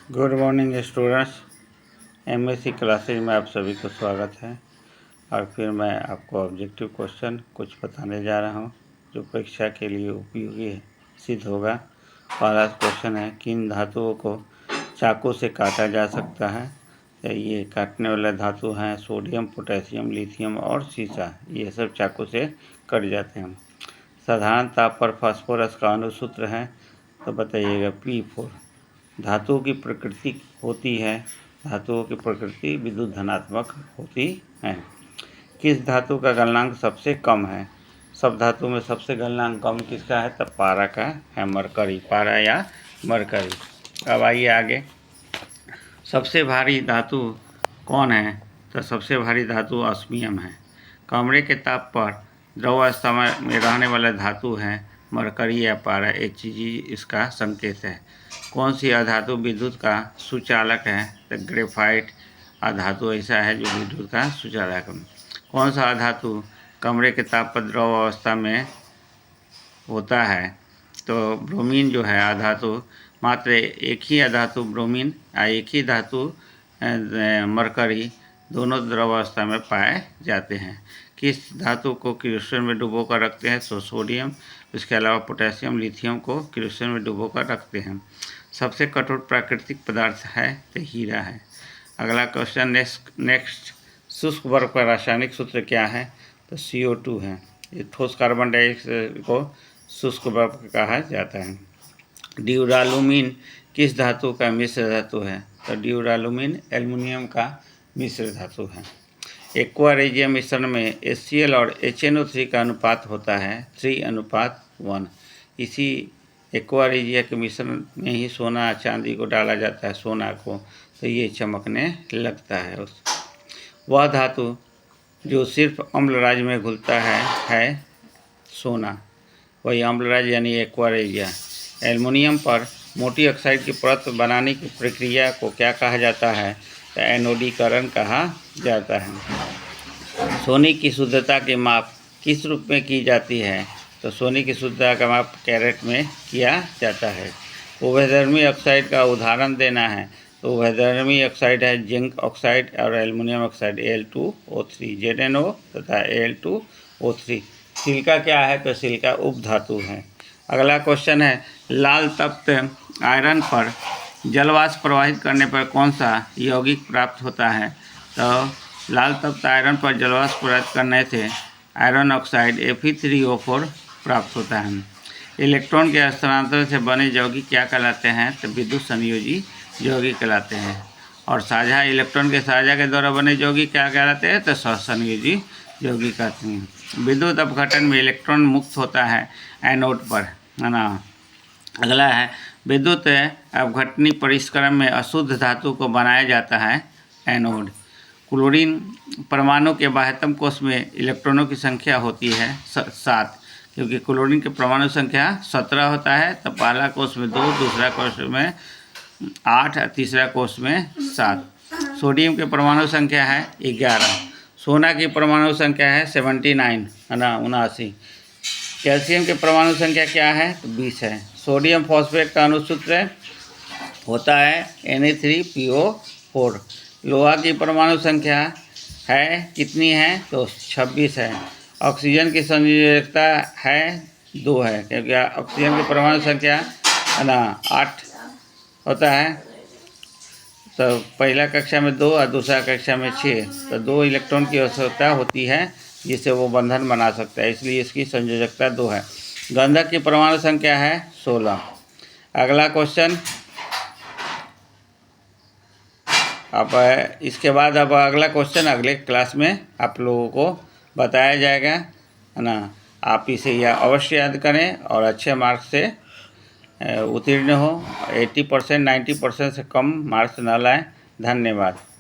Good morning students. MSc classes में आप सभी को स्वागत है। और फिर मैं आपको ऑब्जेक्टिव क्वेश्चन कुछ बताने जा रहा हूं जो परीक्षा के लिए उपयोगी सिद्ध होगा। पहला क्वेश्चन है, किन धातुओं को चाकू से काटा जा सकता है। तो ये काटने वाले धातु हैं सोडियम, पोटेशियम, लिथियम और सीसा। ये सब चाकू से कट जाते हैं। साधारण ताप पर फास्फोरस का अणुसूत्र है, तो बताइएगा P4। धातुओं की प्रकृति होती है, धातुओं की प्रकृति विद्युत धनात्मक होती है। किस धातु का गलनांक सबसे कम है। सब धातु में सबसे गलनांक कम किसका है, तब पारा का है, मरकरी, पारा या मरकरी। अब आइए आगे। सबसे भारी धातु कौन है, तो सबसे भारी धातु ऑस्मियम है। कमरे के ताप पर द्रव अवस्था में रहने वाला धातु है मरकरी या पारा, Hg इसका संकेत है। कौन सी अधातु विद्युत का सुचालक है, तो ग्रेफाइट अधातु ऐसा है जो विद्युत का सुचालक है। कौन सा अधातु कमरे के ताप पर द्रव अवस्था में होता है, तो ब्रोमीन जो है अधातु, मात्र एक ही अधातु ब्रोमीन या एक ही धातु मरकरी दोनों द्रव अवस्था में पाए जाते हैं। किस धातु को क्रिस्टल में डुबो कर रखते हैं, तो सोडियम। इसके अलावा पोटेशियम, लिथियम को क्रिस्टल में डुबो कर रखते हैं। सबसे कठोर प्राकृतिक पदार्थ है तो हीरा है। अगला क्वेश्चन नेक्स्ट शुष्क बर्फ का रासायनिक सूत्र क्या है, तो CO2 है। ये ठोस कार्बन डाइऑक्साइड को शुष्क बर्फ कहा जाता है। ड्यूरालुमीन किस धातु का मिश्र धातु है, तो ड्यूरालुमीन एल्युमिनियम का मिश्र धातु है। एक्वा रेजिया मिश्रण में HCl और HNO3 का अनुपात होता है 3:1। इसी एक्वा रेजिया के मिश्रण में ही सोना चांदी को डाला जाता है, सोना को, तो ये चमकने लगता है। वह धातु जो सिर्फ अम्लराज में घुलता है सोना, वही अम्लराज यानी एक्वा रेजिया। एल्युमिनियम पर मोटी ऑक्साइड की परत बनाने की प्रक्रिया को क्या कहा जाता है, तो एनोडीकरण कहा जाता है। सोने की शुद्धता की माप किस रूप में की जाती है, तो सोने की शुद्धता का माप कैरेट में किया जाता है। उभयधर्मी ऑक्साइड का उदाहरण देना है, तो उभयधर्मी ऑक्साइड है जिंक ऑक्साइड और एल्युमिनियम ऑक्साइड Al2O3, ZnO तथा Al2O3। सिलिका क्या है, तो सिलिका उपधातु है। अगला क्वेश्चन है, लाल तप्त आयरन पर जलवाष्प प्रवाहित करने पर कौन सा यौगिक प्राप्त होता है, तो लाल तप्त आयरन पर जलवाष्प प्रवाहित करने से आयरन ऑक्साइड Fe3O4 प्राप्त होता है। इलेक्ट्रॉन के हस्तांतरण से बने यौगिक क्या कहलाते हैं, तो विद्युत संयोजी यौगिक कहलाते हैं। और साझा इलेक्ट्रॉन के साझा के द्वारा बने यौगिक क्या कहलाते हैं, तो सहसंयोजी यौगिक कहते हैं। विद्युत अपघटन में इलेक्ट्रॉन मुक्त होता है एनोड पर, है ना। अगला है, विद्युत अपघटनी परिष्करण में अशुद्ध धातु को बनाया जाता है एनोड। क्लोरीन परमाणु के बाह्यतम कोश में इलेक्ट्रॉनों की संख्या होती है 7, क्योंकि क्लोरीन के परमाणु संख्या 17 होता है। तो पहला कोश में 2, दूसरा कोश में 8, तीसरा कोश में 7। सोडियम के परमाणु संख्या है 11। सोना की परमाणु संख्या है 79, है ना, 79। कैल्शियम के परमाणु संख्या क्या है, तो 20 है। सोडियम फॉस्फेट का अणुसूत्र होता है Na3PO4। लोहा की परमाणु संख्या है कितनी है, तो 26 है। ऑक्सीजन की संयोजकता है 2 है, क्योंकि ऑक्सीजन की परमाणु संख्या, है ना, 8 होता है। तो पहला कक्षा में 2 और दूसरा कक्षा में 6, तो 2 इलेक्ट्रॉन की आवश्यकता होती है जिससे वो बंधन बना सकता है, इसलिए इसकी संयोजकता 2 है। गंधक की परमाणु संख्या है 16। अगला क्वेश्चन, अब इसके बाद अब अगला क्वेश्चन अगले क्लास में आप लोगों को बताया जाएगा, है ना। आप इसे यह अवश्य याद करें और अच्छे मार्क्स से उत्तीर्ण हो। 80% 90% से कम मार्क्स न लाएं। धन्यवाद।